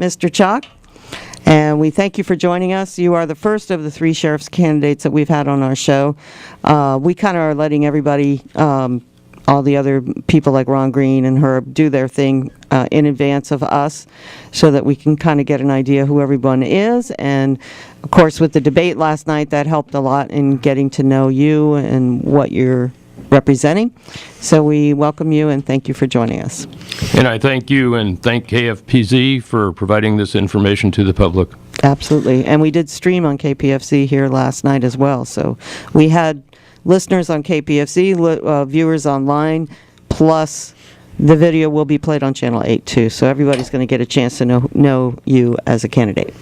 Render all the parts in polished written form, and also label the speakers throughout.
Speaker 1: Mr. Chalk. And we thank you for joining us. You are the first of the 3 sheriff's candidates that we've had on our show. We kind of are letting everybody, all the other people like Ron Green and Herb, do their thing in advance of us so that we can kind of get an idea who everyone is. And, of course, with the debate last night, that helped a lot in getting to know you and what you're representing. So we welcome you and thank you for joining us.
Speaker 2: And I thank you and thank KFPZ for providing this information to the public.
Speaker 1: Absolutely. And we did stream on KPFC here last night as well. So we had listeners on KPFC, viewers online, plus the video will be played on Channel 8 too. So everybody's going to get a chance to know you as a candidate.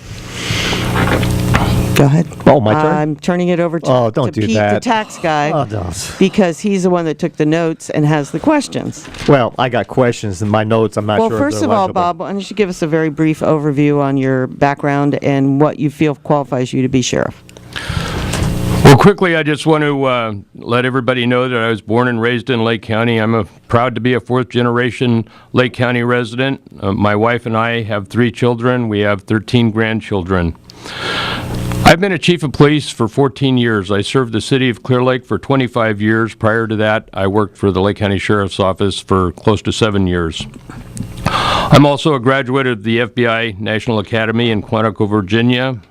Speaker 1: Go ahead.
Speaker 3: Oh, my turn?
Speaker 1: I'm turning it over to,
Speaker 3: don't do
Speaker 1: Pete,
Speaker 3: that.
Speaker 1: the tax guy,
Speaker 3: Oh, no.
Speaker 1: because he's the one that took the notes and has the questions.
Speaker 3: Well, I got questions in my notes. I'm not
Speaker 1: Well,
Speaker 3: sure if
Speaker 1: first
Speaker 3: they're
Speaker 1: of all,
Speaker 3: legible.
Speaker 1: Bob, why don't you give us a very brief overview on your background and what you feel qualifies you to be sheriff?
Speaker 2: Well, quickly, I just want to let everybody know that I was born and raised in Lake County. I'm proud to be a 4th-generation Lake County resident. My wife and I have 3 children. We have 13 grandchildren. I've been a chief of police for 14 years. I served the city of Clear Lake for 25 years. Prior to that, I worked for the Lake County Sheriff's Office for close to 7 years. I'm also a graduate of the FBI National Academy in Quantico, Virginia,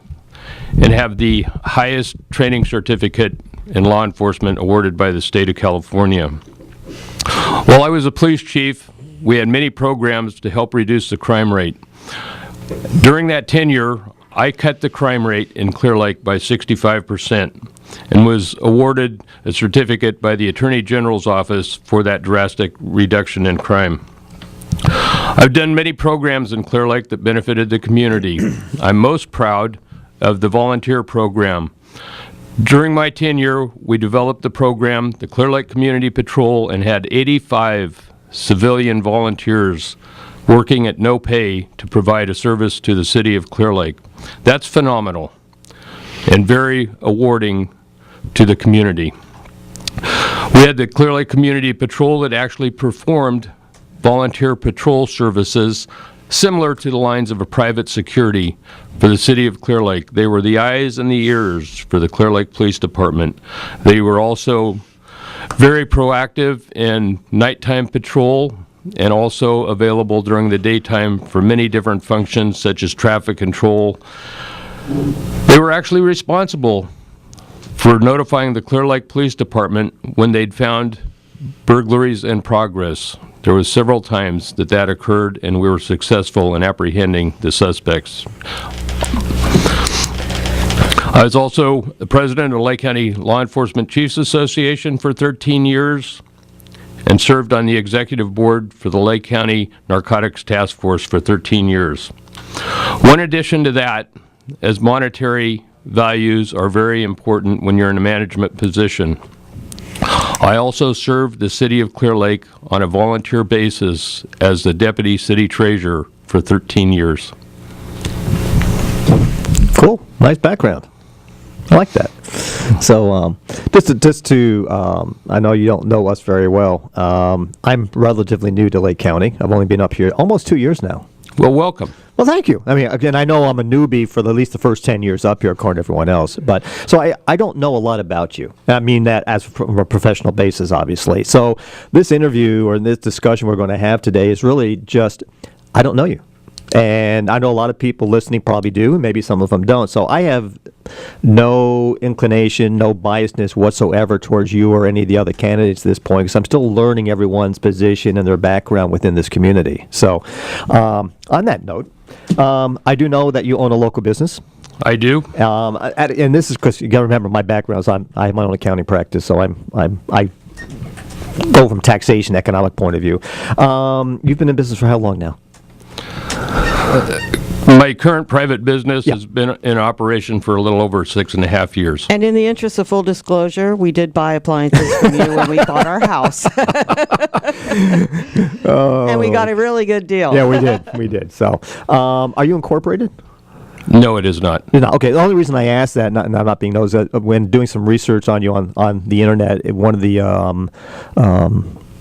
Speaker 2: and have the highest training certificate in law enforcement awarded by the state of California. While I was a police chief, we had many programs to help reduce the crime rate. During that tenure, I cut the crime rate in Clear Lake by 65% and was awarded a certificate by the Attorney General's office for that drastic reduction in crime. I've done many programs in Clear Lake that benefited the community. I'm most proud of the volunteer program. During my tenure, we developed the program, the Clear Lake Community Patrol, and had 85 civilian volunteers working at no pay to provide a service to the city of Clear Lake. That's phenomenal and very awarding to the community. We had the Clear Lake Community Patrol that actually performed volunteer patrol services similar to the lines of a private security for the city of Clear Lake. They were the eyes and the ears for the Clear Lake Police Department. They were also very proactive in nighttime patrol and also available during the daytime for many different functions such as traffic control. They were actually responsible for notifying the Clear Lake Police Department when they'd found burglaries in progress. There was several times that occurred, and we were successful in apprehending the suspects. I was also the president of the Lake County Law Enforcement Chiefs Association for 13 years and served on the executive board for the Lake County Narcotics Task Force for 13 years. One addition to that, as monetary values are very important when you're in a management position, I also served the city of Clear Lake on a volunteer basis as the deputy city treasurer for 13 years.
Speaker 3: Cool. Nice background. I like that. So just to I know you don't know us very well. I'm relatively new to Lake County. I've only been up here almost 2 years now.
Speaker 2: Well, welcome.
Speaker 3: Well, thank you. I mean, again, I know I'm a newbie for at least the first 10 years up here, according to everyone else. But so I don't know a lot about you. I mean that as from a professional basis, obviously. So this interview or this discussion we're going to have today is really just, I don't know you. And I know a lot of people listening probably do, and maybe some of them don't. So I have no inclination, no biasness whatsoever towards you or any of the other candidates at this point, because I'm still learning everyone's position and their background within this community. So on that note, I do know that you own a local business.
Speaker 2: I do.
Speaker 3: And this is because you got to remember my background is I have my own accounting practice, so I go from taxation economic point of view. You've been in business for how long now?
Speaker 2: My current private business has been in operation for a little over 6.5 years.
Speaker 1: And in the interest of full disclosure, we did buy appliances from you when we bought our house. And we got a really good deal.
Speaker 3: Yeah, we did. So, are you incorporated?
Speaker 2: No, it is not.
Speaker 3: You're not. Okay, the only reason I asked that, and I'm not being nosy, is that when doing some research on you on the internet, one of the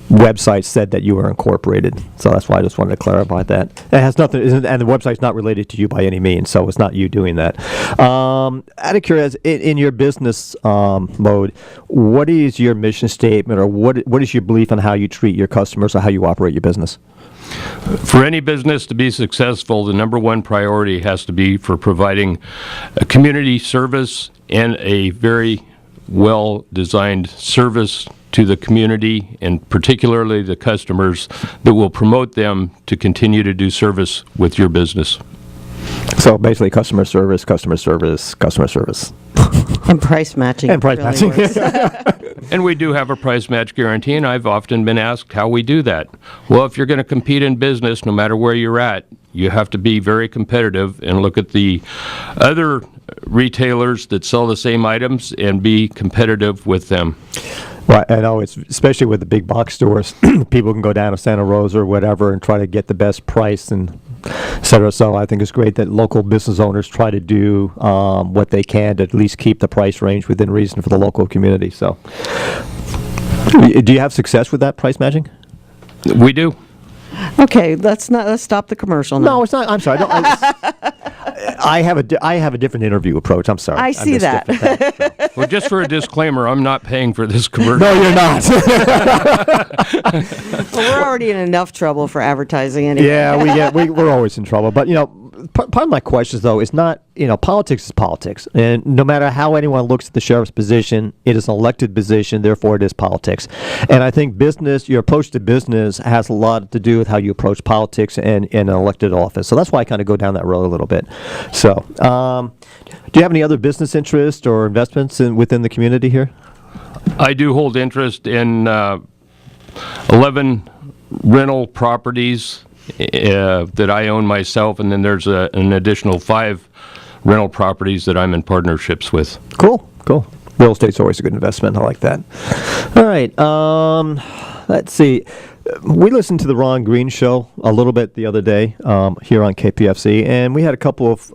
Speaker 3: website said that you were incorporated. So that's why I just wanted to clarify that. It has nothing, and the website's not related to you by any means, so it's not you doing that. Out of curiosity, in your business mode, what is your mission statement, or what is your belief on how you treat your customers or how you operate your business?
Speaker 2: For any business to be successful, the number one priority has to be for providing a community service and a very well-designed service to the community, and particularly the customers, that will promote them to continue to do service with your business.
Speaker 3: So basically, customer service, customer service, customer service.
Speaker 1: And price matching.
Speaker 3: And price
Speaker 1: really
Speaker 3: matching.
Speaker 1: works.
Speaker 2: And we do have a price match guarantee, and I've often been asked how we do that. Well, if you're going to compete in business, no matter where you're at, you have to be very competitive and look at the other retailers that sell the same items and be competitive with them.
Speaker 3: Right, I know, it's especially with the big box stores. People can go down to Santa Rosa or whatever and try to get the best price and et cetera. So I think it's great that local business owners try to do what they can to at least keep the price range within reason for the local community. So, do you have success with that price matching?
Speaker 2: We do.
Speaker 1: Okay, let's stop the commercial now.
Speaker 3: No, it's not. I'm sorry. I have a different interview approach. I'm sorry.
Speaker 1: I see
Speaker 3: missed
Speaker 1: that.
Speaker 3: it.
Speaker 2: Well, just for a disclaimer, I'm not paying for this commercial.
Speaker 3: No, you're not.
Speaker 1: Well, we're already in enough trouble for advertising anyway.
Speaker 3: Yeah, we're always in trouble. But part of my question though is not, politics is politics, and no matter how anyone looks at the sheriff's position, it is an elected position. Therefore, it is politics. And I think your approach to business has a lot to do with how you approach politics and in an elected office. So that's why I kind of go down that road a little bit. So, do you have any other business interests or investments within the community here?
Speaker 2: I do hold interest in 11 rental properties that I own myself, and then there's an additional 5 rental properties that I'm in partnerships with.
Speaker 3: Cool. Real estate's always a good investment. I like that. All right. Let's see. We listened to the Ron Green show a little bit the other day here on KPFC, and we had a couple of,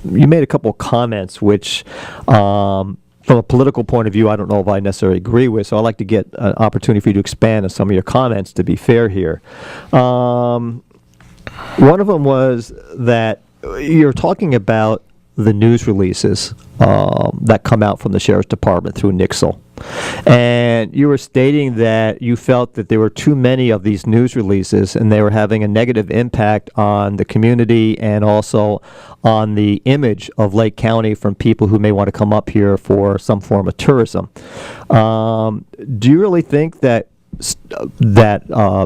Speaker 3: you made a couple of comments which, from a political point of view, I don't know if I necessarily agree with, so I'd like to get an opportunity for you to expand on some of your comments, to be fair here. One of them was that you're talking about the news releases that come out from the Sheriff's Department through Nixle. And you were stating that you felt that there were too many of these news releases and they were having a negative impact on the community and also on the image of Lake County from people who may want to come up here for some form of tourism. Do you really think that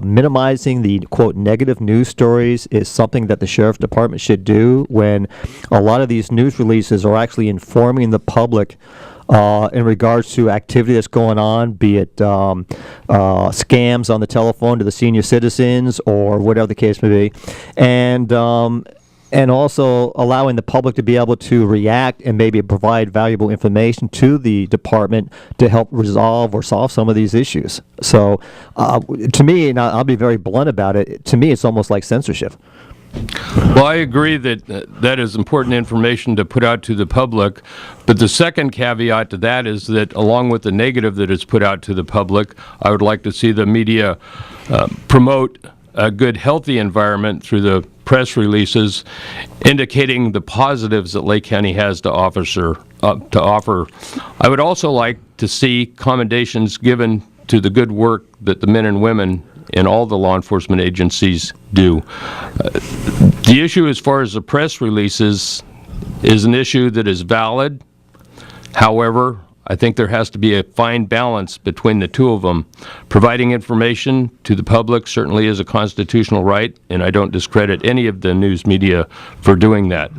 Speaker 3: minimizing the quote negative news stories is something that the Sheriff's Department should do when a lot of these news releases are actually informing the public in regards to activity that's going on, be it scams on the telephone to the senior citizens or whatever the case may be, and also allowing the public to be able to react and maybe provide valuable information to the department to help resolve or solve some of these issues. So to me, and I'll be very blunt about it, to me it's almost like censorship.
Speaker 2: Well, I agree that that is important information to put out to the public, but the second caveat to that is that along with the negative that is put out to the public, I would like to see the media promote a good, healthy environment through the press releases indicating the positives that Lake County has to offer. I would also like to see commendations given to the good work that the men and women in all the law enforcement agencies do. The issue as far as the press releases is an issue that is valid. However, I think there has to be a fine balance between the two of them. Providing information to the public certainly is a constitutional right, and I don't discredit any of the news media for doing that.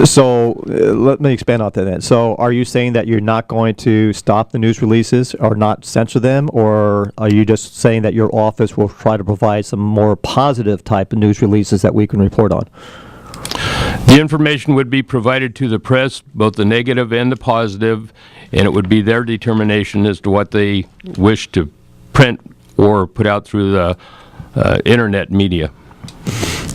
Speaker 3: So let me expand on that then. So are you saying that you're not going to stop the news releases or not censor them, or are you just saying that your office will try to provide some more positive type of news releases that we can report on?
Speaker 2: The information would be provided to the press, both the negative and the positive, and it would be their determination as to what they wish to print or put out through the internet media.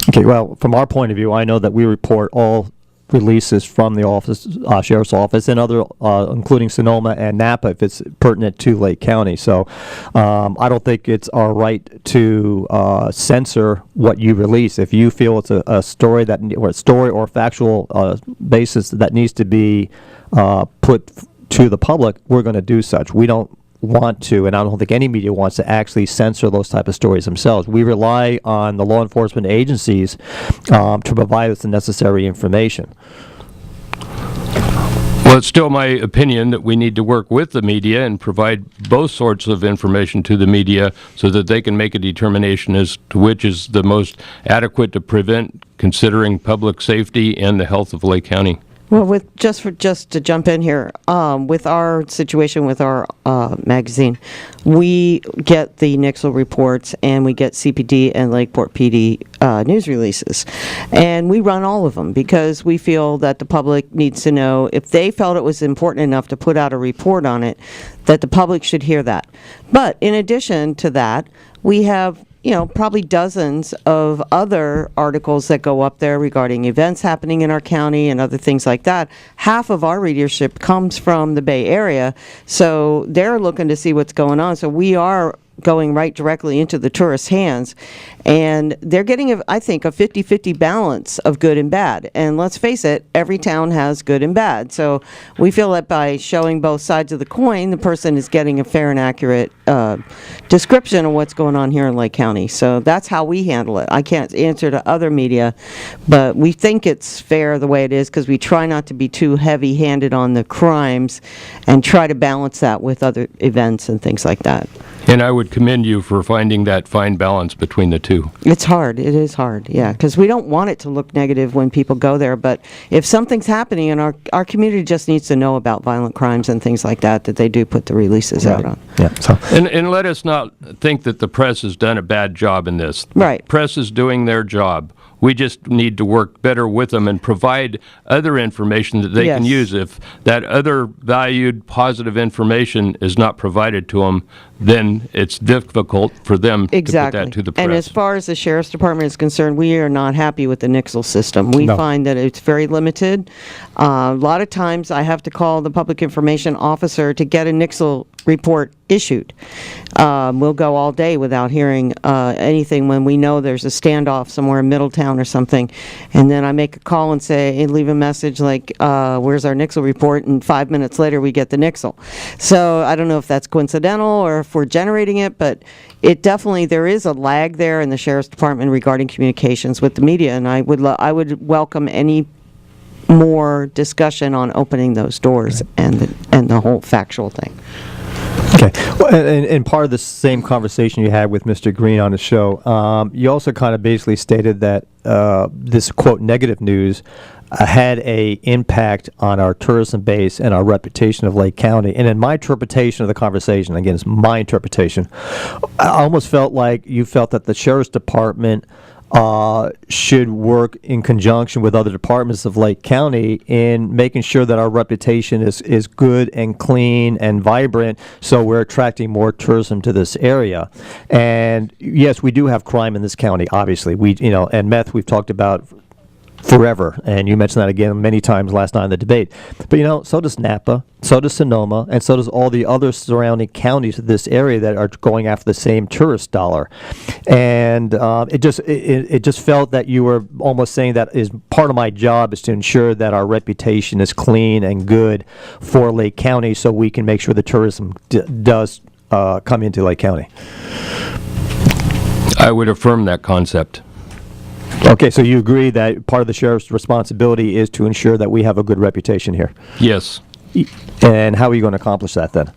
Speaker 3: Okay, well, from our point of view, I know that we report all releases from the office, sheriff's office, and other, including Sonoma and Napa, if it's pertinent to Lake County. So I don't think it's our right to censor what you release. If you feel it's a story or factual basis that needs to be put to the public, we're going to do such. We don't want to, and I don't think any media wants to actually censor those type of stories themselves. We rely on the law enforcement agencies to provide us the necessary information.
Speaker 2: Well, it's still my opinion that we need to work with the media and provide both sorts of information to the media so that they can make a determination as to which is the most adequate to prevent, considering public safety and the health of Lake County.
Speaker 1: Well, just to jump in here, with our situation with our magazine, we get the Nixle reports and we get CPD and Lakeport PD news releases, and we run all of them because we feel that the public needs to know. If they felt it was important enough to put out a report on it, that the public should hear that. But in addition to that, we have probably dozens of other articles that go up there regarding events happening in our county and other things like that. Half of our readership comes from the Bay Area, so they're looking to see what's going on. So we are going right directly into the tourists' hands, and they're getting, I think, a 50-50 balance of good and bad. And let's face it, every town has good and bad. So we feel that by showing both sides of the coin, the person is getting a fair and accurate description of what's going on here in Lake County. So that's how we handle it. I can't answer to other media, but we think it's fair the way it is because we try not to be too heavy-handed on the crimes and try to balance that with other events and things like that.
Speaker 2: And I would commend you for finding that fine balance between the two.
Speaker 1: It's hard. It is hard, yeah, because we don't want it to look negative when people go there. But if something's happening, and our community just needs to know about violent crimes and things like that, that they do put the releases out on.
Speaker 3: Yeah. So.
Speaker 2: And let us not think that the press has done a bad job in this.
Speaker 1: Right.
Speaker 2: The press is doing their job. We just need to work better with them and provide other information that they can
Speaker 1: Yes.
Speaker 2: use. If that other valued, positive information is not provided to them, then it's difficult for them
Speaker 1: Exactly.
Speaker 2: to put that to the press.
Speaker 1: And as far as the Sheriff's Department is concerned, we are not happy with the Nixle system. We
Speaker 3: No.
Speaker 1: find that it's very limited. A lot of times I have to call the public information officer to get a Nixle report issued. We'll go all day without hearing anything when we know there's a standoff somewhere in Middletown or something. And then I make a call and say, and leave a message like, where's our Nixle report? And 5 minutes later we get the Nixle. So I don't know if that's coincidental or if we're generating it, but it definitely, there is a lag there in the Sheriff's Department regarding communications with the media. And I would welcome any more discussion on opening those doors and the whole factual thing.
Speaker 3: Okay. Well, and part of the same conversation you had with Mr. Green on the show, you also kind of basically stated that this, quote, negative news had a impact on our tourism base and our reputation of Lake County. And in my interpretation of the conversation, again, it's my interpretation, I almost felt like you felt that the Sheriff's Department should work in conjunction with other departments of Lake County in making sure that our reputation is good and clean and vibrant, so we're attracting more tourism to this area. And yes, we do have crime in this county, obviously. And meth we've talked about forever, and you mentioned that again many times last night in the debate. But so does Napa, so does Sonoma, and so does all the other surrounding counties of this area that are going after the same tourist dollar. And it just felt that you were almost saying that is part of my job is to ensure that our reputation is clean and good for Lake County, so we can make sure the tourism does come into Lake County.
Speaker 2: I would affirm that concept.
Speaker 3: Okay, so you agree that part of the sheriff's responsibility is to ensure that we have a good reputation here.
Speaker 2: Yes.
Speaker 3: And how are you going to accomplish that then?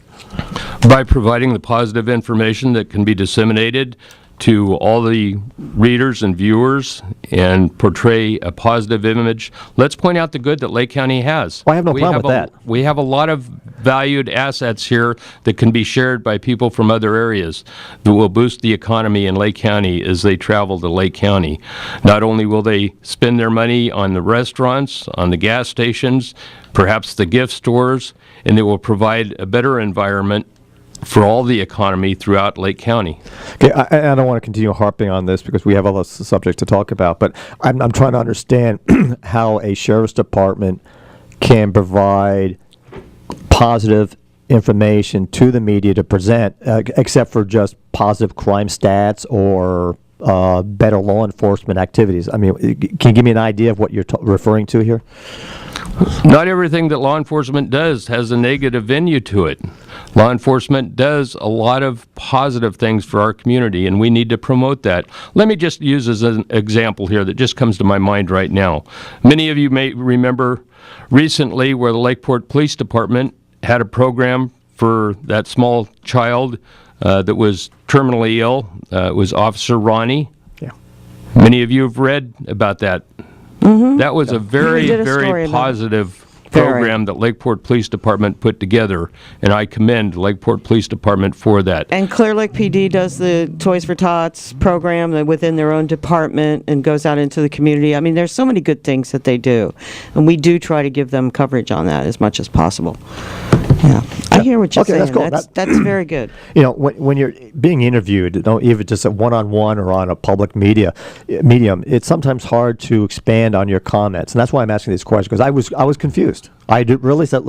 Speaker 2: By providing the positive information that can be disseminated to all the readers and viewers and portray a positive image. Let's point out the good that Lake County has.
Speaker 3: Well, I have no problem with that.
Speaker 2: We have a lot of valued assets here that can be shared by people from other areas that will boost the economy in Lake County as they travel to Lake County. Not only will they spend their money on the restaurants, on the gas stations, perhaps the gift stores, and they will provide a better environment for all the economy throughout Lake County.
Speaker 3: Okay, I don't want to continue harping on this because we have other subjects to talk about, but I'm trying to understand how a sheriff's department can provide positive information to the media to present, except for just positive crime stats or better law enforcement activities. I mean, can you give me an idea of what you're referring to here?
Speaker 2: Not everything that law enforcement does has a negative venue to it. Law enforcement does a lot of positive things for our community, and we need to promote that. Let me just use as an example here that just comes to my mind right now. Many of you may remember recently where the Lakeport Police Department had a program for that small child that was terminally ill. It was Officer Ronnie.
Speaker 3: Yeah.
Speaker 2: Many of you have read about that. That was a very,
Speaker 1: did a story
Speaker 2: very
Speaker 1: about it.
Speaker 2: positive program that Lakeport Police Department put together, and I commend Lakeport Police Department for that.
Speaker 1: And Clear Lake PD does the Toys for Tots program within their own department and goes out into the community. I mean, there's so many good things that they do, and we do try to give them coverage on that as much as possible. Yeah, I hear what you're
Speaker 3: Okay,
Speaker 1: saying.
Speaker 3: that's cool.
Speaker 1: That's very good.
Speaker 3: You know, when you're being interviewed, don't even just a one-on-one or on a public medium, it's sometimes hard to expand on your comments, and that's why I'm asking these questions because I was confused. I really thought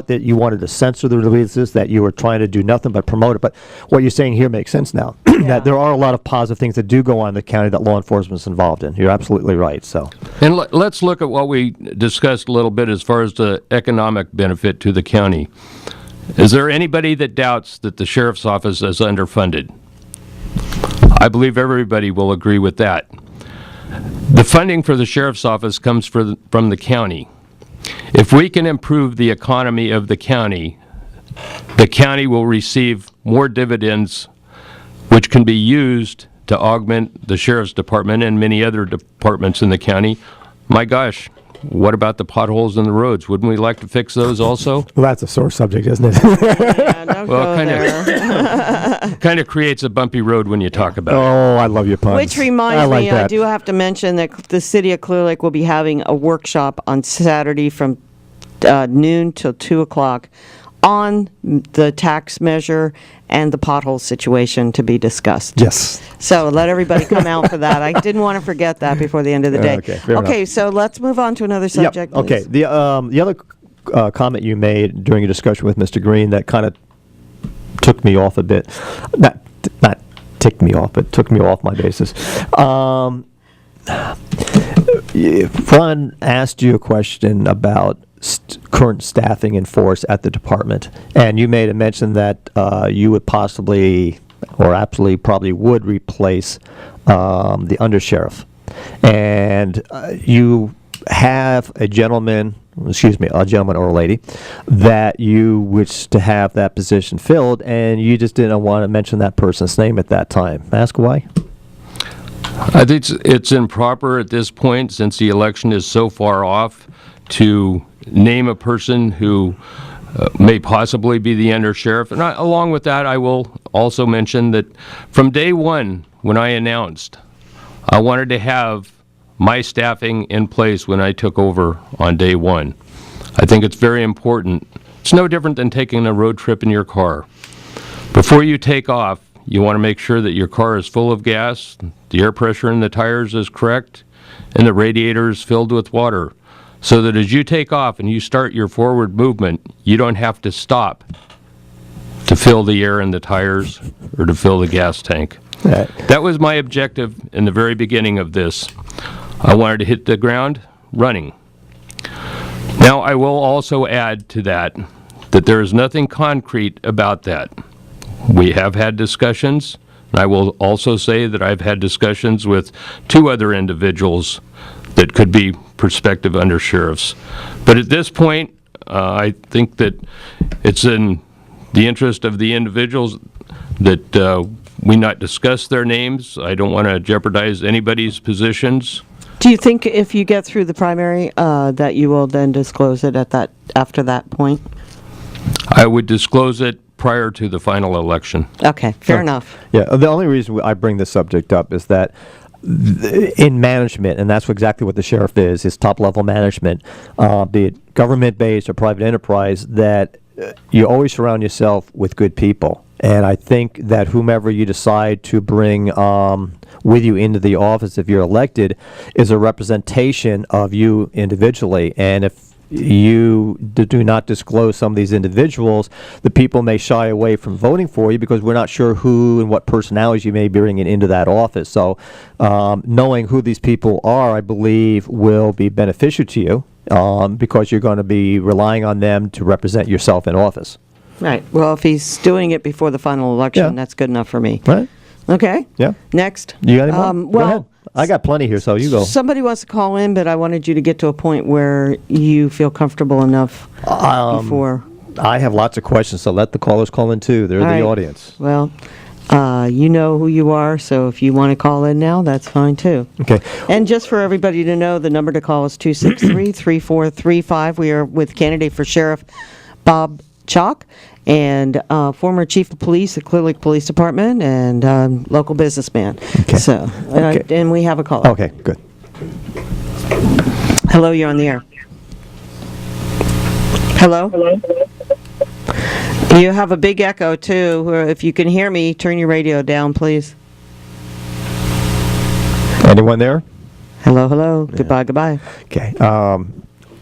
Speaker 3: that you wanted to censor the releases, that you were trying to do nothing but promote it. But what you're saying here makes sense now. That there are a lot of positive things that do go on in the county that law enforcement is involved in. You're absolutely right. So,
Speaker 2: And let's look at what we discussed a little bit as far as the economic benefit to the county. Is there anybody that doubts that the sheriff's office is underfunded? I believe everybody will agree with that. The funding for the sheriff's office comes from the county. If we can improve the economy of the county will receive more dividends, which can be used to augment the sheriff's department and many other departments in the county. My gosh, what about the potholes in the roads? Wouldn't we like to fix those also?
Speaker 3: well, that's a sore subject, isn't it?
Speaker 1: Yeah, don't
Speaker 2: Well,
Speaker 1: go there.
Speaker 2: kind of creates a bumpy road when you talk about it.
Speaker 3: Oh, I love your puns.
Speaker 1: Which reminds
Speaker 3: like
Speaker 1: me, I
Speaker 3: that.
Speaker 1: do have to mention that the city of Clear Lake will be having a workshop on Saturday from noon till 2 o'clock on the tax measure and the pothole situation to be discussed.
Speaker 3: Yes.
Speaker 1: So let everybody come out for that. I didn't want to forget that before the end of the day.
Speaker 3: Okay, fair
Speaker 1: Okay, so let's move on to another subject,
Speaker 3: Yep. Okay.
Speaker 1: please.
Speaker 3: The other comment you made during a discussion with Mr. Green that kind of took me off a bit, not ticked me off, but took me off my basis. Ron asked you a question about current staffing and force at the department, and you made a mention that you would possibly, or absolutely probably would replace the undersheriff. And you have a gentleman or a lady, that you wish to have that position filled, and you just didn't want to mention that person's name at that time. Ask why?
Speaker 2: I think it's improper at this point, since the election is so far off, to name a person who may possibly be the undersheriff. And along with that, I will also mention that from day one, when I announced, I wanted to have my staffing in place when I took over on day one. I think it's very important. It's no different than taking a road trip in your car. Before you take off, you want to make sure that your car is full of gas, the air pressure in the tires is correct, and the radiator is filled with water, so that as you take off and you start your forward movement, you don't have to stop to fill the air in the tires or to fill the gas tank. That was my objective in the very beginning of this. I wanted to hit the ground running. Now, I will also add to that there is nothing concrete about that. We have had discussions, and I will also say that I've had discussions with 2 other individuals that could be prospective undersheriffs. But at this point, I think that it's in the interest of the individuals that we not discuss their names. I don't want to jeopardize anybody's positions.
Speaker 1: Do you think if you get through the primary, that you will then disclose it after that point?
Speaker 2: I would disclose it prior to the final election.
Speaker 1: Okay, fair enough.
Speaker 3: Yeah, the only reason I bring this subject up is that in management, and that's exactly what the sheriff is top-level management, be it government-based or private enterprise, that you always surround yourself with good people. And I think that whomever you decide to bring with you into the office, if you're elected, is a representation of you individually. And if you do not disclose some of these individuals, the people may shy away from voting for you because we're not sure who and what personalities you may be bringing into that office. So knowing who these people are, I believe, will be beneficial to you because you're going to be relying on them to represent yourself in office.
Speaker 1: Right. Well, if he's doing it before the final election,
Speaker 3: Yeah.
Speaker 1: that's good enough for me.
Speaker 3: Right?
Speaker 1: Okay.
Speaker 3: Yeah.
Speaker 1: Next.
Speaker 3: You got any more? Go
Speaker 1: well,
Speaker 3: ahead. I got plenty here, so you go.
Speaker 1: Somebody wants to call in, but I wanted you to get to a point where you feel comfortable enough before.
Speaker 3: I have lots of questions, so let the callers call in too. They're
Speaker 1: All
Speaker 3: the
Speaker 1: right.
Speaker 3: audience.
Speaker 1: Well, you know who you are, so if you want to call in now, that's fine too.
Speaker 3: Okay.
Speaker 1: And just for everybody to know, the number to call is 263-3435. We are with candidate for Sheriff Bob Chalk and former Chief of Police at Clear Lake Police Department and local businessman.
Speaker 3: Okay.
Speaker 1: So,
Speaker 3: Okay.
Speaker 1: and we have a caller.
Speaker 3: Okay, good.
Speaker 1: Hello, you're on the air. Hello? You have a big echo too. If you can hear me, turn your radio down, please.
Speaker 3: Anyone there?
Speaker 1: Hello, hello. Goodbye, goodbye.
Speaker 3: Okay.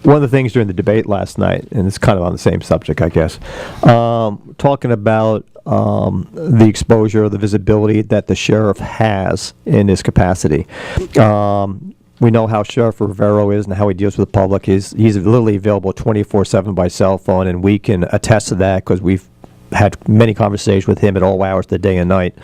Speaker 3: One of the things during the debate last night, and it's kind of on the same subject, I guess, talking about the exposure, the visibility that the sheriff has in his capacity. We know how Sheriff Rivero is and how he deals with the public. He's literally available 24/7 by cell phone, and we can attest to that because we've had many conversations with him at all hours of the day and night.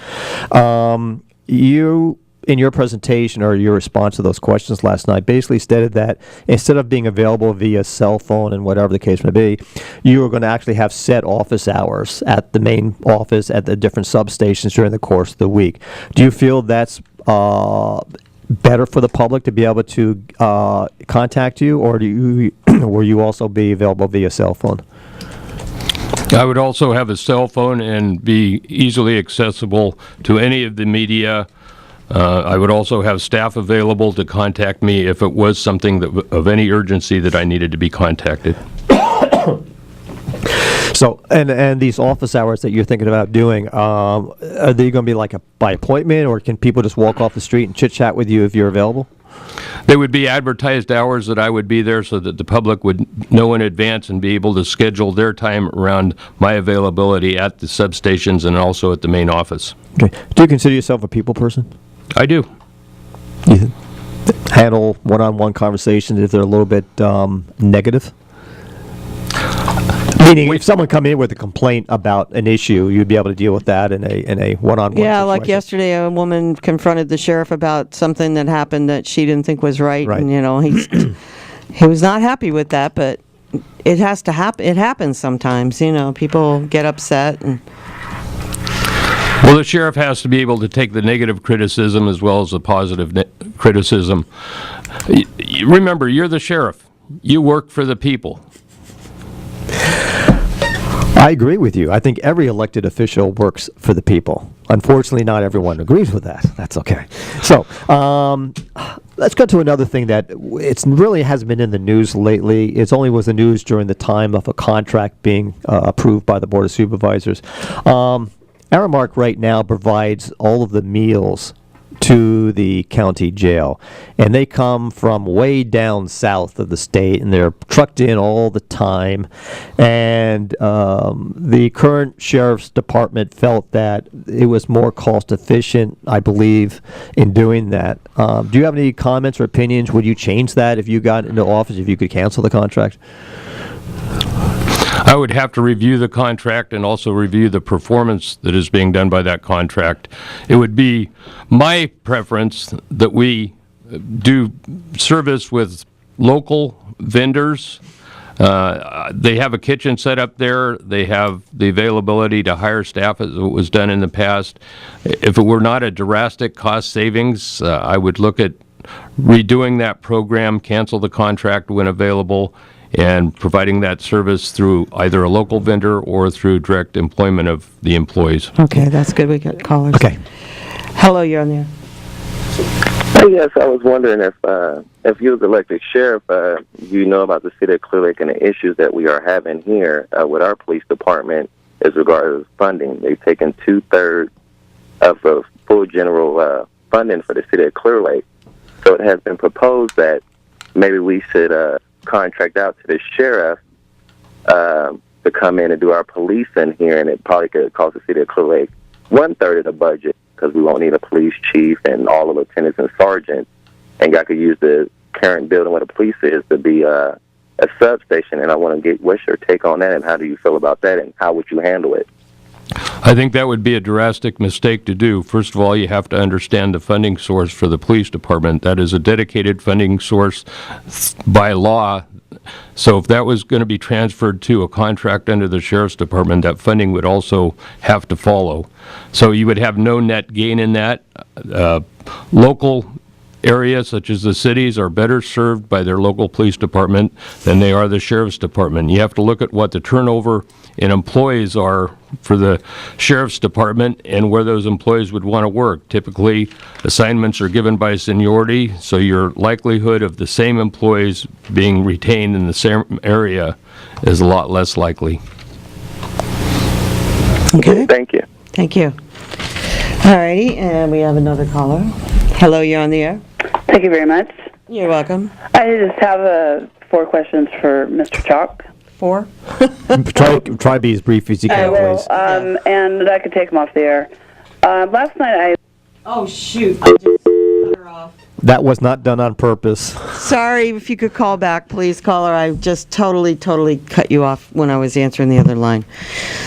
Speaker 3: You, in your presentation or your response to those questions last night, basically stated that instead of being available via cell phone and whatever the case may be, you are going to actually have set office hours at the main office at the different substations during the course of the week. Do you feel that's better for the public to be able to contact you, or will you also be available via cell phone?
Speaker 2: I would also have a cell phone and be easily accessible to any of the media. I would also have staff available to contact me if it was something of any urgency that I needed to be contacted.
Speaker 3: So, and these office hours that you're thinking about doing, are they going to be like by appointment, or can people just walk off the street and chit-chat with you if you're available?
Speaker 2: They would be advertised hours that I would be there so that the public would know in advance and be able to schedule their time around my availability at the substations and also at the main office.
Speaker 3: Okay. Do you consider yourself a people person?
Speaker 2: I do.
Speaker 3: You handle one-on-one conversations if they're a little bit negative? Meaning, if someone come in with a complaint about an issue, you'd be able to deal with that in a one-on-one
Speaker 1: Yeah, like
Speaker 3: situation.
Speaker 1: yesterday, a woman confronted the sheriff about something that happened that she didn't think was right.
Speaker 3: Right.
Speaker 1: And, he was not happy with that, but it has to happen. It happens sometimes, people get upset. And
Speaker 2: Well, the sheriff has to be able to take the negative criticism as well as the positive criticism. Remember, you're the sheriff. You work for the people.
Speaker 3: I agree with you. I think every elected official works for the people. Unfortunately, not everyone agrees with that. That's okay. So, let's go to another thing that it really hasn't been in the news lately. It only was the news during the time of a contract being approved by the Board of Supervisors. Aramark right now provides all of the meals to the county jail, and they come from way down south of the state, and they're trucked in all the time. And the current sheriff's department felt that it was more cost efficient, I believe, in doing that. Do you have any comments or opinions? Would you change that if you got into office, if you could cancel the contract?
Speaker 2: I would have to review the contract and also review the performance that is being done by that contract. It would be my preference that we do service with local vendors. They have a kitchen set up there. They have the availability to hire staff as it was done in the past. If it were not a drastic cost savings, I would look at redoing that program, cancel the contract when available, and providing that service through either a local vendor or through direct employment of the employees.
Speaker 1: okay, that's good. We got callers.
Speaker 3: Okay.
Speaker 1: Hello, you're on there.
Speaker 4: Yes, I was wondering if you was elected sheriff, you know about the city of Clear Lake and the issues that we are having here with our police department as regards to funding. They've taken 2/3 of the full general funding for the city of Clear Lake. So it has been proposed that maybe we should contract out to the sheriff to come in and do our policing here, and it probably could cost the city of Clear Lake 1/3 of the budget, because we won't need a police chief and all the lieutenants and sergeants. And I could use the current building where the police is to be a substation. And I want to get what's your take on that, and how do you feel about that, and how would you handle it?
Speaker 2: I think that would be a drastic mistake to do. First of all, you have to understand the funding source for the police department. That is a dedicated funding source by law. So if that was going to be transferred to a contract under the sheriff's department, that funding would also have to follow. So you would have no net gain in that. Local areas such as the cities are better served by their local police department than they are the sheriff's department. You have to look at what the turnover in employees are for the sheriff's department and where those employees would want to work. Typically, assignments are given by seniority, so your likelihood of the same employees being retained in the same area is a lot less likely.
Speaker 1: Okay,
Speaker 4: Thank you.
Speaker 1: thank you. All righty, and we have another caller. Hello, you're on the air.
Speaker 5: Thank you very much.
Speaker 1: You're welcome.
Speaker 5: I just have 4 questions for Mr. Chalk.
Speaker 1: 4?
Speaker 3: Try to be as brief as you
Speaker 5: I
Speaker 3: can,
Speaker 5: will,
Speaker 3: please.
Speaker 5: and I could take them off the air. Last night
Speaker 1: Oh, shoot. I just cut her off.
Speaker 3: That was not done on purpose.
Speaker 1: Sorry, if you could call back, please, caller. I just totally cut you off when I was answering the other line.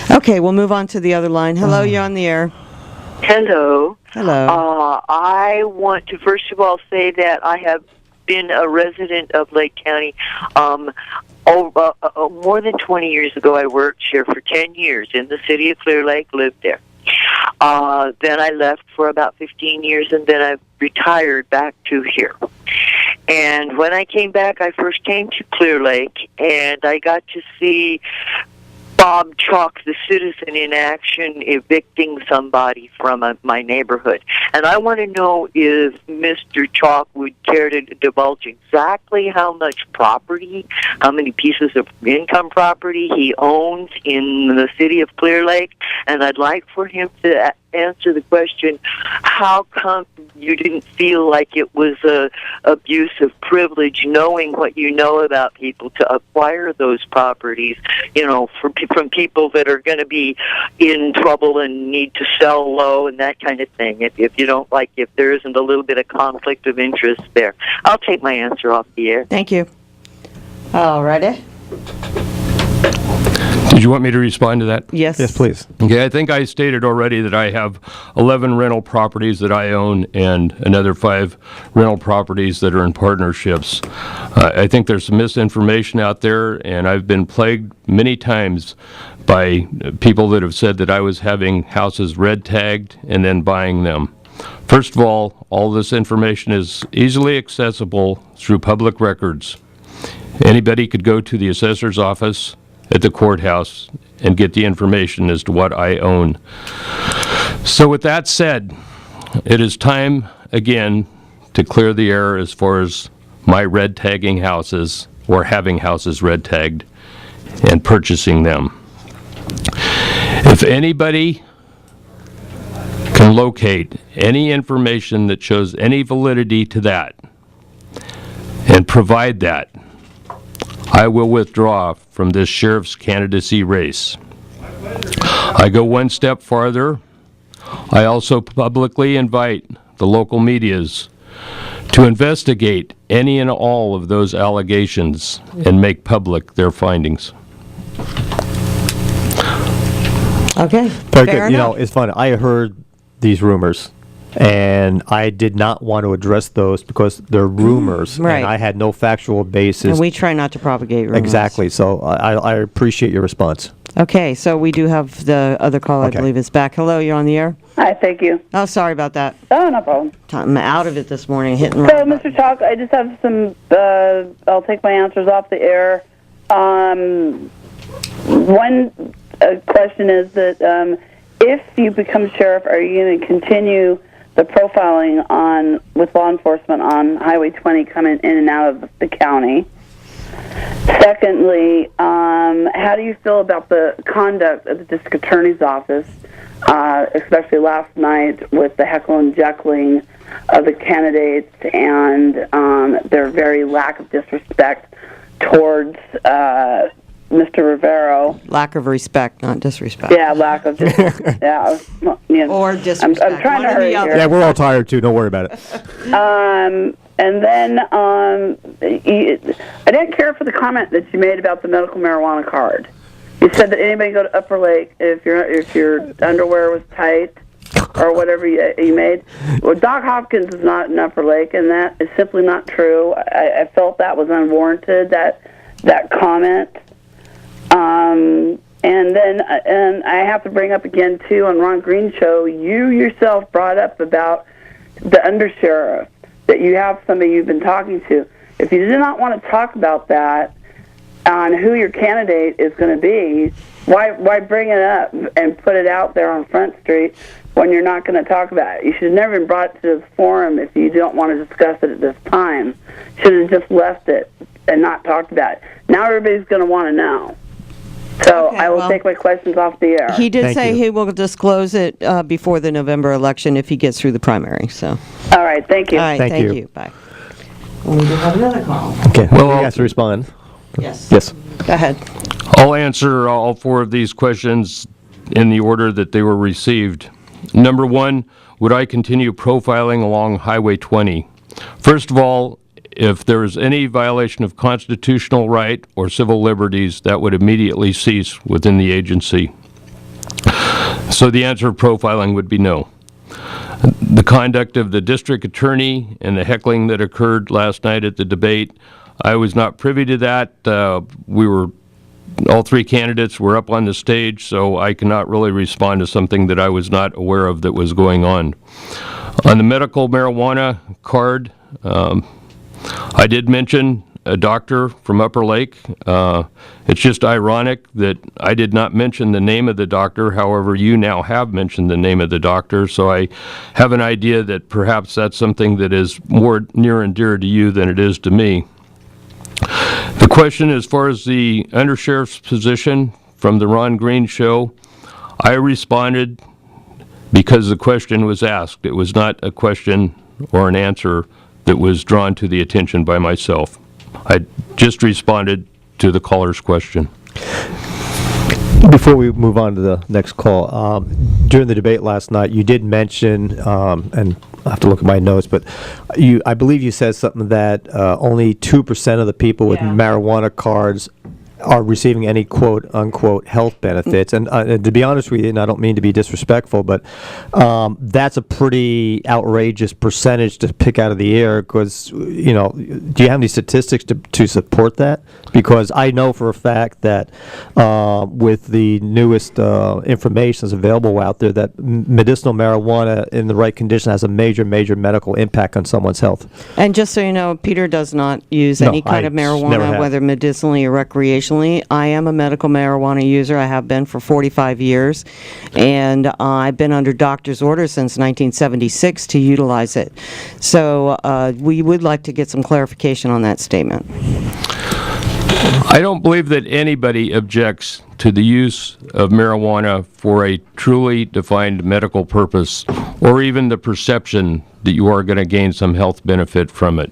Speaker 1: Okay, we'll move on to the other line. Hello, you're on the air.
Speaker 6: Hello.
Speaker 1: Hello.
Speaker 6: I want to first of all say that I have been a resident of Lake County. More than 20 years ago, I worked here for 10 years in the city of Clear Lake, lived there. Then I left for about 15 years, and then I retired back to here. And when I came back, I first came to Clear Lake, and I got to see Bob Chalk, the citizen in action, evicting somebody from my neighborhood. And I want to know if Mr. Chalk would care to divulge exactly how much property, how many pieces of income property he owns in the city of Clear Lake. And I'd like for him to answer the question, how come you didn't feel like it was a abuse of privilege, knowing what you know about people, to acquire those properties, you know, from people that are going to be in trouble and need to sell low and that kind of thing. If you don't like, if there isn't a little bit of conflict of interest there. I'll take my answer off the air.
Speaker 1: Thank you. All righty.
Speaker 2: Did you want me to respond to that?
Speaker 1: Yes.
Speaker 3: Yes, please.
Speaker 2: Okay, I think I stated already that I have 11 rental properties that I own and another 5 rental properties that are in partnerships. I think there's some misinformation out there, and I've been plagued many times by people that have said that I was having houses red tagged and then buying them. First of all this information is easily accessible through public records. Anybody could go to the assessor's office at the courthouse and get the information as to what I own. So with that said, it is time again to clear the air as far as my red tagging houses or having houses red tagged and purchasing them. If anybody can locate any information that shows any validity to that and provide that, I will withdraw from this sheriff's candidacy race. I go one step farther. I also publicly invite the local medias to investigate any and all of those allegations and make public their findings.
Speaker 1: Okay.
Speaker 3: Very
Speaker 1: Fair
Speaker 3: good. You know,
Speaker 1: enough.
Speaker 3: it's funny. I heard these rumors, and I did not want to address those because they're rumors,
Speaker 1: right.
Speaker 3: and I had no factual basis.
Speaker 1: And we try not to propagate rumors.
Speaker 3: Exactly. So I appreciate your response.
Speaker 1: Okay, so we do have the other caller,
Speaker 3: Okay.
Speaker 1: I believe, is back. Hello, you're on the air?
Speaker 5: Hi, thank you.
Speaker 1: Oh, sorry about that.
Speaker 5: Oh, no problem.
Speaker 1: I'm out of it this morning, hitting
Speaker 5: So,
Speaker 1: right.
Speaker 5: Mr. Chalk, I just have some, I'll take my answers off the air. One question is that if you become sheriff, are you going to continue the profiling with law enforcement on Highway 20 coming in and out of the county. Secondly, how do you feel about the conduct of the district attorney's office, especially last night with the heckling and jeckling of the candidates and their very lack of disrespect towards Mr. Rivero?
Speaker 1: Lack of respect, not disrespect.
Speaker 5: Yeah, lack of disrespect. Yeah, you know,
Speaker 1: Or disrespect.
Speaker 5: I'm trying
Speaker 1: One
Speaker 5: to
Speaker 1: or the
Speaker 5: hurry
Speaker 1: other.
Speaker 5: here.
Speaker 3: Yeah, we're all tired too. Don't worry about it.
Speaker 5: And then I didn't care for the comment that you made about the medical marijuana card. You said that anybody go to Upper Lake if your underwear was tight or whatever you made. Well, Doc Hopkins is not in Upper Lake, and that is simply not true. I felt that was unwarranted. That comment. And I have to bring up again too on Ron Green's show. You yourself brought up about the undersheriff, that you have somebody you've been talking to. If you do not want to talk about that on who your candidate is going to be, why bring it up and put it out there on Front Street when you're not going to talk about it? You should have never been brought to this forum if you don't want to discuss it at this time. Should have just left it and not talked about it. Now everybody's going to want to know. So
Speaker 1: Okay,
Speaker 5: I will
Speaker 1: well,
Speaker 5: take my questions off the air.
Speaker 1: He did
Speaker 3: Thank
Speaker 1: say
Speaker 3: you.
Speaker 1: he will disclose it before the November election if he gets through the primary, so.
Speaker 5: All right, thank you.
Speaker 1: All right,
Speaker 3: Thank
Speaker 1: thank
Speaker 3: you.
Speaker 1: you. Bye. We do have another call.
Speaker 3: Okay.
Speaker 2: Well,
Speaker 3: you
Speaker 2: I'll-
Speaker 3: guys to respond.
Speaker 1: Yes.
Speaker 3: Yes.
Speaker 1: Go ahead.
Speaker 2: I'll answer all four of these questions in the order that they were received. Number one, would I continue profiling along Highway 20? First of all, if there is any violation of constitutional right or civil liberties, that would immediately cease within the agency. So the answer of profiling would be no. The conduct of the district attorney and the heckling that occurred last night at the debate, I was not privy to that. All three candidates were up on the stage, so I cannot really respond to something that I was not aware of that was going on. On the medical marijuana card, I did mention a doctor from Upper Lake. It's just ironic that I did not mention the name of the doctor. However, you now have mentioned the name of the doctor, so I have an idea that perhaps that's something that is more near and dear to you than it is to me. The question as far as the undersheriff's position from the Ron Green show, I responded because the question was asked. It was not a question or an answer that was drawn to the attention by myself. I just responded to the caller's question.
Speaker 3: Before we move on to the next call, during the debate last night, you did mention, and I have to look at my notes, but I believe you said something that only 2% of the people with marijuana cards are receiving any quote-unquote health benefits. And to be honest with you, and I don't mean to be disrespectful, but that's a pretty outrageous percentage to pick out of the air because, you know, do you have any statistics to support that? Because I know for a fact that with the newest information that's available out there that medicinal marijuana in the right condition has a major medical impact on someone's health.
Speaker 1: And just so you know, Peter does not use
Speaker 3: No,
Speaker 1: any kind of
Speaker 3: I never
Speaker 1: marijuana,
Speaker 3: have.
Speaker 1: whether medicinally or recreationally. I am a medical marijuana user. I have been for 45 years, and I've been under doctor's orders since 1976 to utilize it. So we would like to get some clarification on that statement.
Speaker 2: I don't believe that anybody objects to the use of marijuana for a truly defined medical purpose or even the perception that you are going to gain some health benefit from it.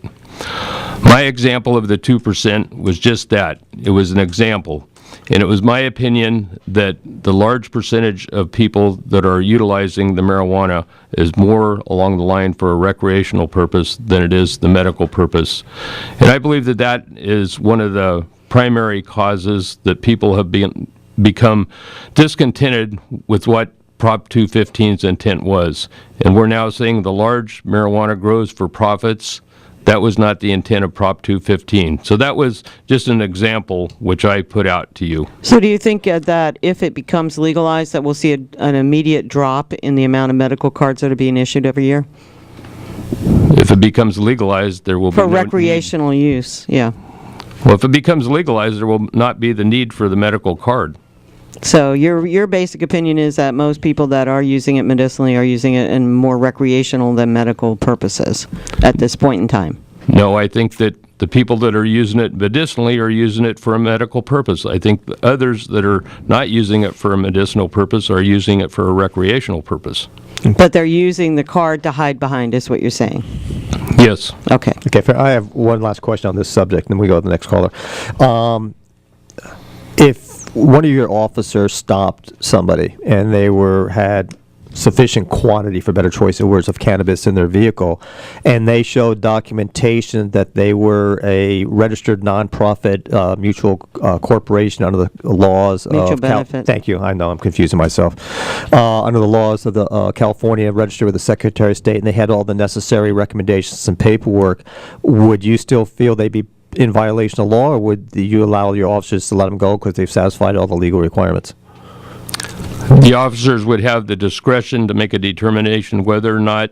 Speaker 2: My example of the 2% was just that. It was an example. And it was my opinion that the large percentage of people that are utilizing the marijuana is more along the line for a recreational purpose than it is the medical purpose. And I believe that that is one of the primary causes that people have become discontented with what Prop 215's intent was. And we're now seeing the large marijuana grows for profits. That was not the intent of Prop 215. So that was just an example which I put out to you.
Speaker 1: So do you think that if it becomes legalized, that we'll see an immediate drop in the amount of medical cards that are being issued every year?
Speaker 2: If it becomes legalized, there will be
Speaker 1: For
Speaker 2: no
Speaker 1: recreational use, yeah.
Speaker 2: Well, if it becomes legalized, there will not be the need for the medical card.
Speaker 1: So your basic opinion is that most people that are using it medicinally are using it in more recreational than medical purposes at this point in time?
Speaker 2: No, I think that the people that are using it medicinally are using it for a medical purpose. I think the others that are not using it for a medicinal purpose are using it for a recreational purpose.
Speaker 1: But they're using the card to hide behind, is what you're saying?
Speaker 2: Yes.
Speaker 1: Okay.
Speaker 3: Okay, fair. I have one last question on this subject, then we go to the next caller. If one of your officers stopped somebody and they had sufficient quantity, for better choice of words, of cannabis in their vehicle, and they showed documentation that they were a registered nonprofit mutual corporation under the laws
Speaker 1: Mutual
Speaker 3: of
Speaker 1: benefit.
Speaker 3: Thank you. I know I'm confusing myself. Under the laws of the California, registered with the Secretary of State, and they had all the necessary recommendations and paperwork, would you still feel they'd be in violation of law, or would you allow your officers to let them go because they've satisfied all the legal requirements?
Speaker 2: The officers would have the discretion to make a determination whether or not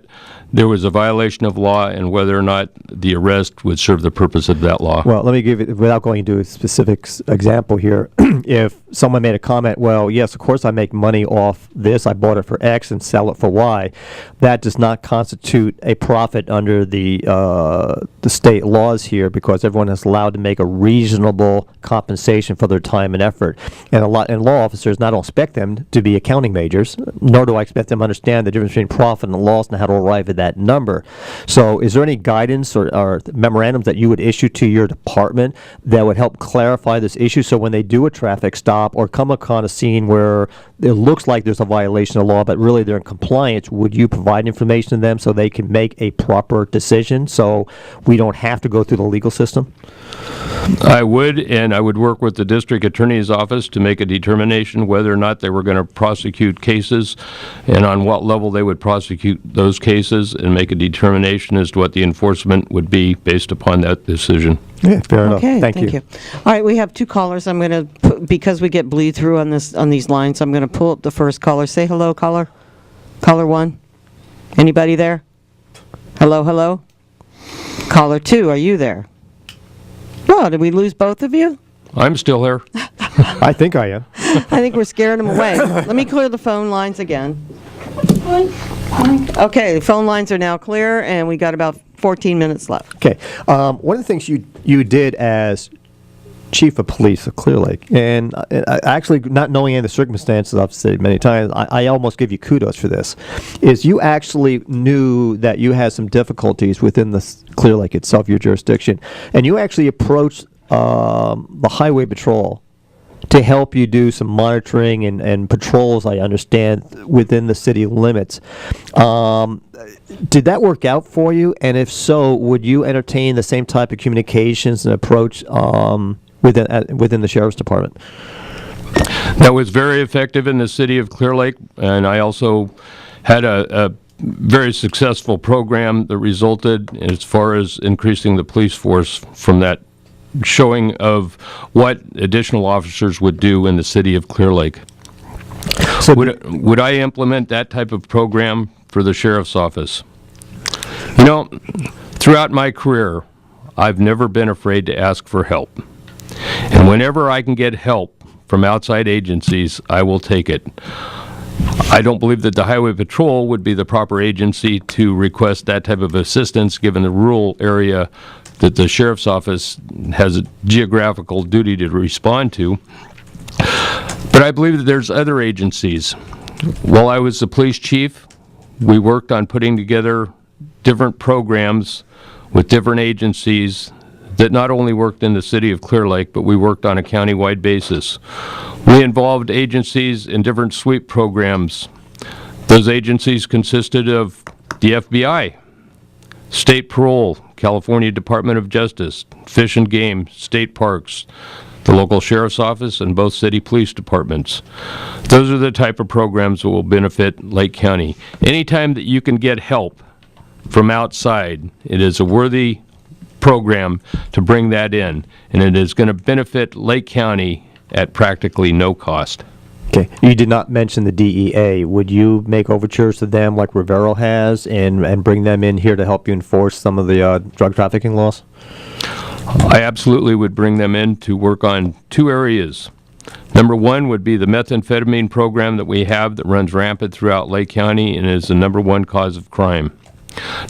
Speaker 2: there was a violation of law and whether or not the arrest would serve the purpose of that law.
Speaker 3: Well, let me give it, without going into a specific example here, if someone made a comment, well, yes, of course I make money off this, I bought it for X and sell it for Y, that does not constitute a profit under the state laws here, because everyone is allowed to make a reasonable compensation for their time and effort. And law officers, and I don't expect them to be accounting majors, nor do I expect them to understand the difference between profit and loss and how to arrive at that number. So is there any guidance or memorandums that you would issue to your department that would help clarify this issue, so when they do a traffic stop or come upon a scene where it looks like there's a violation of law but really they're in compliance, would you provide information to them so they can make a proper decision so we don't have to go through the legal system?
Speaker 2: I would, and I would work with the district attorney's office to make a determination whether or not they were going to prosecute cases and on what level they would prosecute those cases, and make a determination as to what the enforcement would be based upon that decision.
Speaker 3: Yeah, fair enough.
Speaker 1: Okay,
Speaker 3: Thank you.
Speaker 1: All right, we have two callers. I'm going to, because we get bleed through on these lines, I'm going to pull up the first caller. Say hello, caller. Caller 1. Anybody there? Hello, hello? Caller 2, are you there? Oh, did we lose both of you?
Speaker 2: I'm still here.
Speaker 3: I think I am.
Speaker 1: I think we're scaring them away. Let me clear the phone lines again. Okay, the phone lines are now clear, and we got about 14 minutes left.
Speaker 3: Okay. One of the things you did as chief of police of Clear Lake, and I actually, not knowing any of the circumstances, I've said many times, I almost give you kudos for this, is you actually knew that you had some difficulties within the Clear Lake itself, your jurisdiction, and you actually approached the Highway Patrol to help you do some monitoring and patrols, I understand, within the city limits. Did that work out for you? And if so, would you entertain the same type of communications and approach within the Sheriff's Department?
Speaker 2: That was very effective in the city of Clear Lake, and I also had a very successful program that resulted as far as increasing the police force from that showing of what additional officers would do in the city of Clear Lake.
Speaker 3: So
Speaker 2: Would I implement that type of program for the sheriff's office? You know, throughout my career, I've never been afraid to ask for help. And whenever I can get help from outside agencies, I will take it. I don't believe that the Highway Patrol would be the proper agency to request that type of assistance, given the rural area that the Sheriff's Office has a geographical duty to respond to. But I believe that there's other agencies. While I was the police chief, we worked on putting together different programs with different agencies that not only worked in the city of Clear Lake, but we worked on a county-wide basis. We involved agencies in different sweep programs. Those agencies consisted of the FBI, State Parole, California Department of Justice, Fish and Game, State Parks, the local sheriff's office, and both city police departments. Those are the type of programs that will benefit Lake County. Anytime that you can get help from outside, it is a worthy program to bring that in, and it is going to benefit Lake County at practically no cost.
Speaker 3: Okay. You did not mention the DEA. Would you make overtures to them like Rivero has and bring them in here to help you enforce some of the drug trafficking laws?
Speaker 2: I absolutely would bring them in to work on two areas. Number one would be the methamphetamine program that we have that runs rampant throughout Lake County and is the number one cause of crime.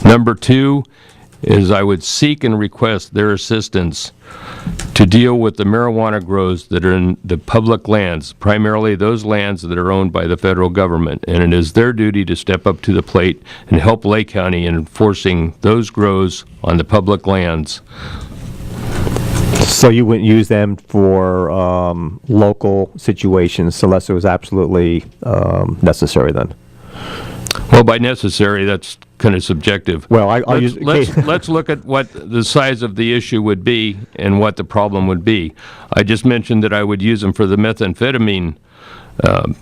Speaker 2: Number two is I would seek and request their assistance to deal with the marijuana grows that are in the public lands, primarily those lands that are owned by the federal government. And it is their duty to step up to the plate and help Lake County in enforcing those grows on the public lands.
Speaker 3: So you wouldn't use them for local situations unless it was absolutely necessary then?
Speaker 2: Well, by necessary, that's kind of subjective.
Speaker 3: Well, I'll use...
Speaker 2: Let's look at what the size of the issue would be and what the problem would be. I just mentioned that I would use them for the methamphetamine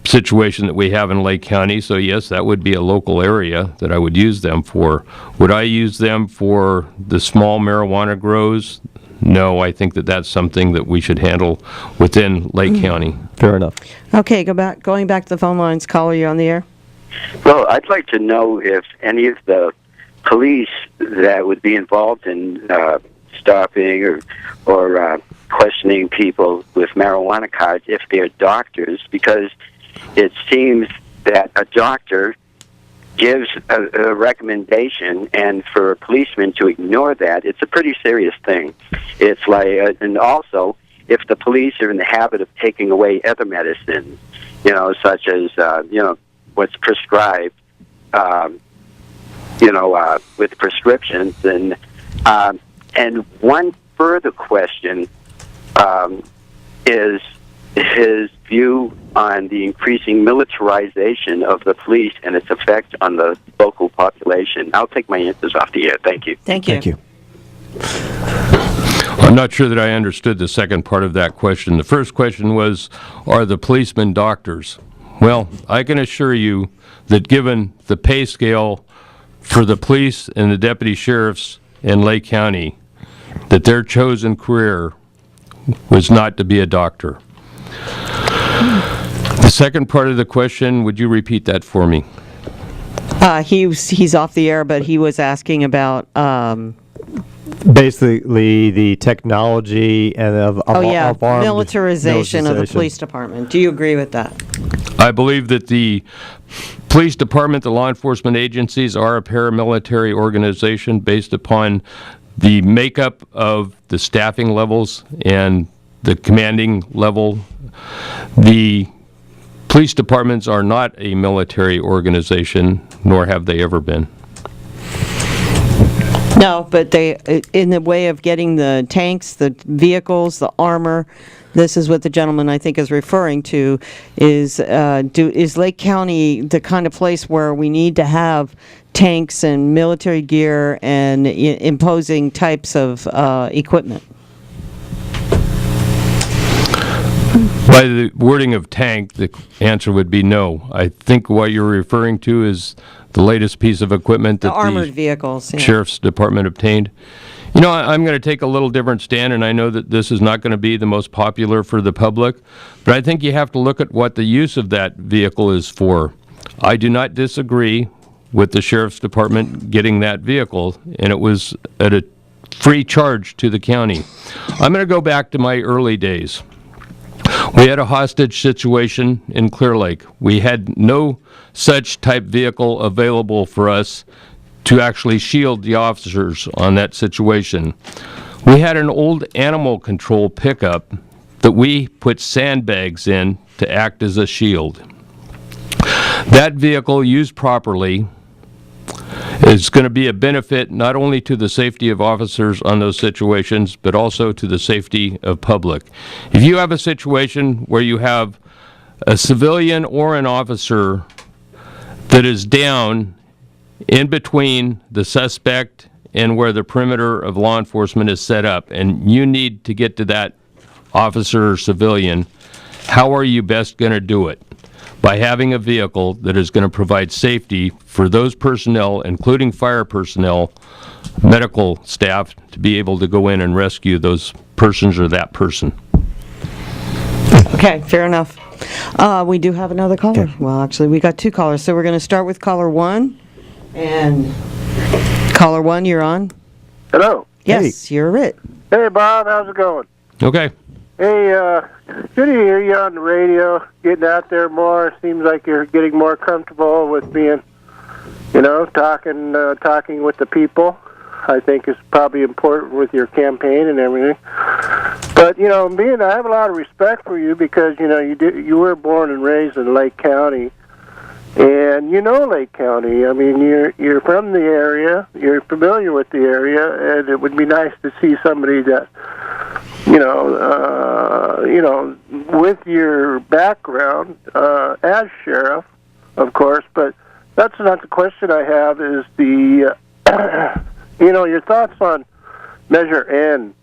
Speaker 2: situation that we have in Lake County, so yes, that would be a local area that I would use them for. Would I use them for the small marijuana grows? No, I think that that's something that we should handle within Lake County.
Speaker 3: Fair enough.
Speaker 1: Okay, going back to the phone lines. Caller, you on the air?
Speaker 7: Well, I'd like to know if any of the police that would be involved in stopping or questioning people with marijuana cards, if they're doctors, because it seems that a doctor gives a recommendation, and for a policeman to ignore that, it's a pretty serious thing. It's like, and also, if the police are in the habit of taking away other medicines, such as, what's prescribed, with prescriptions. And one further question is his view on the increasing militarization of the police and its effect on the local population. I'll take my answers off the air. Thank you.
Speaker 1: Thank you.
Speaker 3: Thank you.
Speaker 2: I'm not sure that I understood the second part of that question. The first question was, are the policemen doctors? Well, I can assure you that given the pay scale for the police and the deputy sheriffs in Lake County, that their chosen career was not to be a doctor. The second part of the question, would you repeat that for me?
Speaker 1: He's off the air, but he was asking about...
Speaker 3: Basically, the technology and of armed
Speaker 1: militarization of the police department. Do you agree with that?
Speaker 2: I believe that the police department, the law enforcement agencies, are a paramilitary organization based upon the makeup of the staffing levels and the commanding level. The police departments are not a military organization, nor have they ever been.
Speaker 1: No, but they, in the way of getting the tanks, the vehicles, the armor, this is what the gentleman I think is referring to, is Lake County the kind of place where we need to have tanks and military gear and imposing types of equipment?
Speaker 2: By the wording of tank, the answer would be no. I think what you're referring to is the latest piece of equipment that
Speaker 1: The armored vehicles. Yeah.
Speaker 2: Sheriff's Department obtained. I'm going to take a little different stand, and I know that this is not going to be the most popular for the public, but I think you have to look at what the use of that vehicle is for. I do not disagree with the Sheriff's Department getting that vehicle, and it was at a free charge to the county. I'm going to go back to my early days. We had a hostage situation in Clear Lake. We had no such type vehicle available for us to actually shield the officers on that situation. We had an old animal control pickup that we put sandbags in to act as a shield. That vehicle, used properly, is going to be a benefit not only to the safety of officers on those situations, but also to the safety of public. If you have a situation where you have a civilian or an officer that is down in between the suspect and where the perimeter of law enforcement is set up, and you need to get to that officer or civilian, how are you best going to do it? By having a vehicle that is going to provide safety for those personnel, including fire personnel, medical staff, to be able to go in and rescue those persons or that person.
Speaker 1: Okay, fair enough. We do have another caller. Okay. Well, actually, we got two callers, so we're going to start with caller one. And caller one, you're on.
Speaker 8: Hello.
Speaker 1: Yes, hey. You're it.
Speaker 8: Hey, Bob. How's it going?
Speaker 2: Okay.
Speaker 8: Hey, good to hear you on the radio, getting out there more. Seems like you're getting more comfortable with being, talking with the people. I think is probably important with your campaign and everything. But, I have a lot of respect for you because, you were born and raised in Lake County. And you know Lake County. I mean, you're from the area, you're familiar with the area, and it would be nice to see somebody that, with your background as sheriff, of course. But that's not the question I have. Is the, your thoughts on Measure N.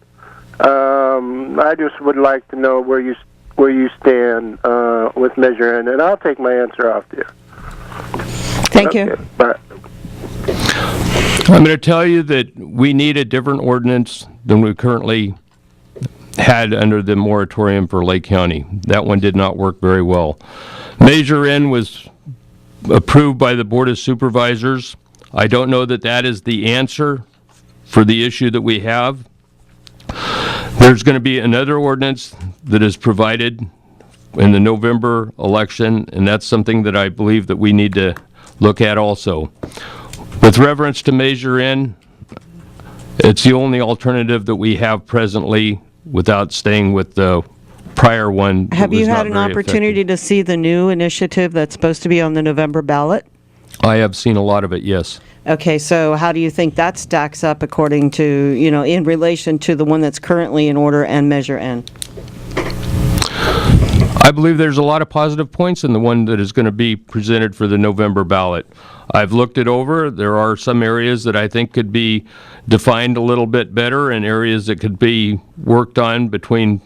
Speaker 8: I just would like to know where you stand with Measure N, and I'll take my answer off there.
Speaker 1: Thank you.
Speaker 8: Bye.
Speaker 2: I'm going to tell you that we need a different ordinance than we currently had under the moratorium for Lake County. That one did not work very well. Measure N was approved by the Board of Supervisors. I don't know that that is the answer for the issue that we have. There's going to be another ordinance that is provided in the November election, and that's something that I believe that we need to look at also. With reference to Measure N, it's the only alternative that we have presently without staying with the prior one.
Speaker 1: Have you had an opportunity to see the new initiative that's supposed to be on the November ballot?
Speaker 2: I have seen a lot of it, yes.
Speaker 1: Okay, so how do you think that stacks up according to, in relation to the one that's currently in order and Measure N?
Speaker 2: I believe there's a lot of positive points in the one that is going to be presented for the November ballot. I've looked it over. There are some areas that I think could be defined a little bit better and areas that could be worked on between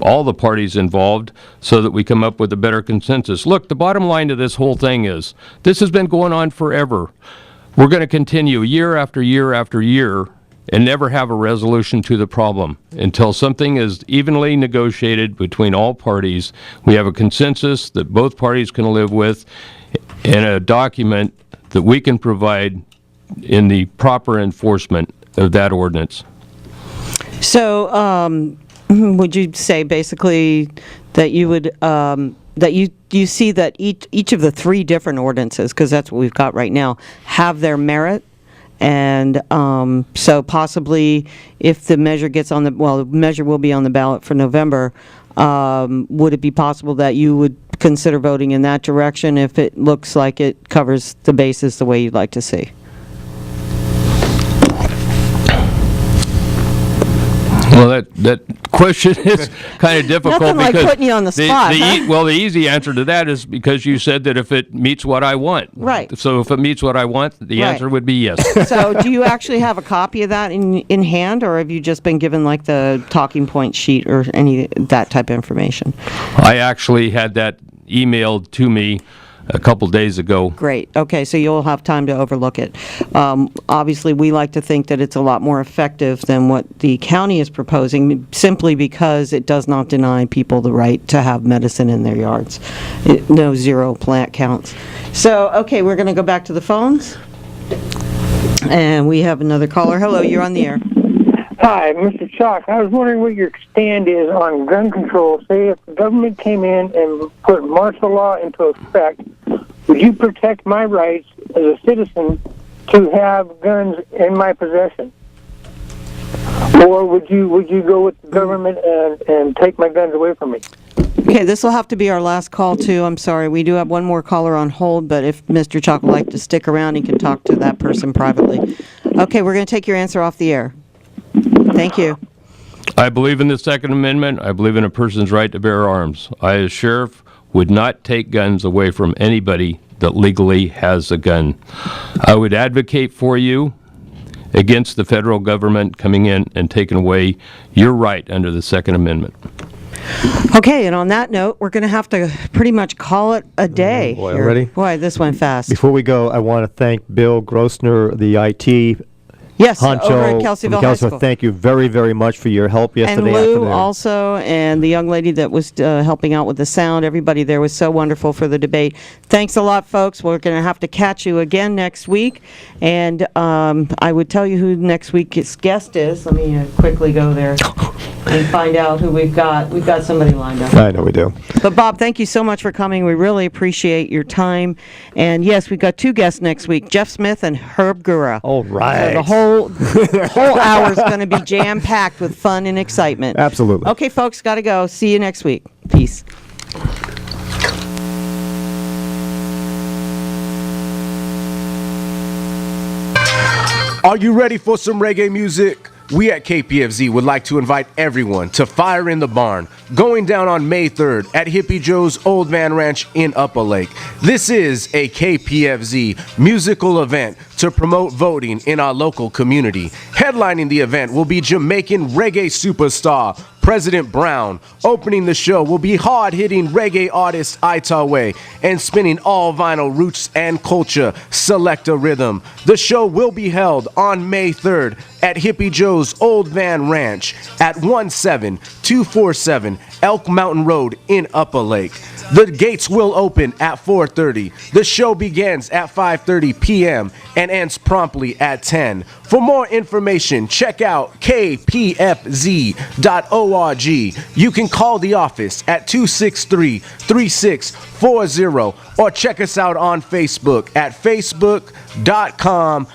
Speaker 2: all the parties involved so that we come up with a better consensus. Look, the bottom line to this whole thing is this has been going on forever. We're going to continue year after year after year and never have a resolution to the problem. Until something is evenly negotiated between all parties, we have a consensus that both parties can live with, and a document that we can provide in the proper enforcement of that ordinance.
Speaker 1: So, would you say basically that you would, that you see that each of the three different ordinances, because that's what we've got right now, have their merit? And so possibly if the measure gets on the, the measure will be on the ballot for November, would it be possible that you would consider voting in that direction if it looks like it covers the bases the way you'd like to see?
Speaker 2: Well, that question is kind of difficult.
Speaker 1: Nothing like
Speaker 2: because
Speaker 1: putting you on the spot, huh?
Speaker 2: Well, the easy answer to that is because you said that if it meets what I want.
Speaker 1: Right.
Speaker 2: So if it meets what I want, the answer would be yes.
Speaker 1: So do you actually have a copy of that in hand, or have you just been given like the talking point sheet or any that type of information?
Speaker 2: I actually had that emailed to me a couple days ago.
Speaker 1: Great. Okay, so you'll have time to overlook it. Obviously, we like to think that it's a lot more effective than what the county is proposing, simply because it does not deny people the right to have medicine in their yards. No zero plant counts. So, okay, we're going to go back to the phones. And we have another caller. Hello, you're on the air.
Speaker 9: Hi, Mr. Chalk. I was wondering what your stand is on gun control. Say if the government came in and put martial law into effect, would you protect my rights as a citizen to have guns in my possession? Or would you go with the government and take my guns away from me?
Speaker 1: Okay, this will have to be our last call, too. I'm sorry. We do have one more caller on hold, but if Mr. Chalk would like to stick around, he can talk to that person privately. Okay, we're going to take your answer off the air. Thank you.
Speaker 2: I believe in the Second Amendment. I believe in a person's right to bear arms. I, as sheriff, would not take guns away from anybody that legally has a gun. I would advocate for you against the federal government coming in and taking away your right under the Second Amendment.
Speaker 1: Okay, and on that note, we're going to have to pretty much call it a day.
Speaker 3: Boy,
Speaker 1: here.
Speaker 3: already?
Speaker 1: Boy, this went fast.
Speaker 3: Before we go, I want to thank Bill Grossner, the IT
Speaker 1: yes,
Speaker 3: honcho
Speaker 1: over at Kelseyville High School.
Speaker 3: Thank you very, very much for your help yesterday
Speaker 1: and Lou
Speaker 3: afternoon.
Speaker 1: Also, and the young lady that was helping out with the sound. Everybody there was so wonderful for the debate. Thanks a lot, folks. We're going to have to catch you again next week. And I would tell you who next week's guest is. Let me quickly go there. and find out who we've got. We've got somebody lined up.
Speaker 3: I know we do.
Speaker 1: But Bob, thank you so much for coming. We really appreciate your time. And yes, we've got 2 guests next week, Jeff Smith and Herb Gura.
Speaker 3: All right.
Speaker 1: So the whole hour is going to be jam-packed with fun and excitement.
Speaker 3: Absolutely.
Speaker 1: Okay, folks, got to go. See you next week. Peace.
Speaker 10: Are you ready for some reggae music? We at KPFZ would like to invite everyone to Fire in the Barn, going down on May 3rd at Hippie Joe's Old Van Ranch in Upper Lake. This is a KPFZ musical event to promote voting in our local community. Headlining the event will be Jamaican reggae superstar President Brown. Opening the show will be hard-hitting reggae artist Itawe, and spinning all vinyl roots and culture Selecta Rhythm. The show will be held on May 3rd at Hippie Joe's Old Van Ranch at 17247 Elk Mountain Road in Upper Lake. The gates will open at 4:30. The show begins at 5:30 p.m. and ends promptly at 10. For more information, check out kpfz.org. You can call the office at 263-3640 or check us out on Facebook at facebook.com/.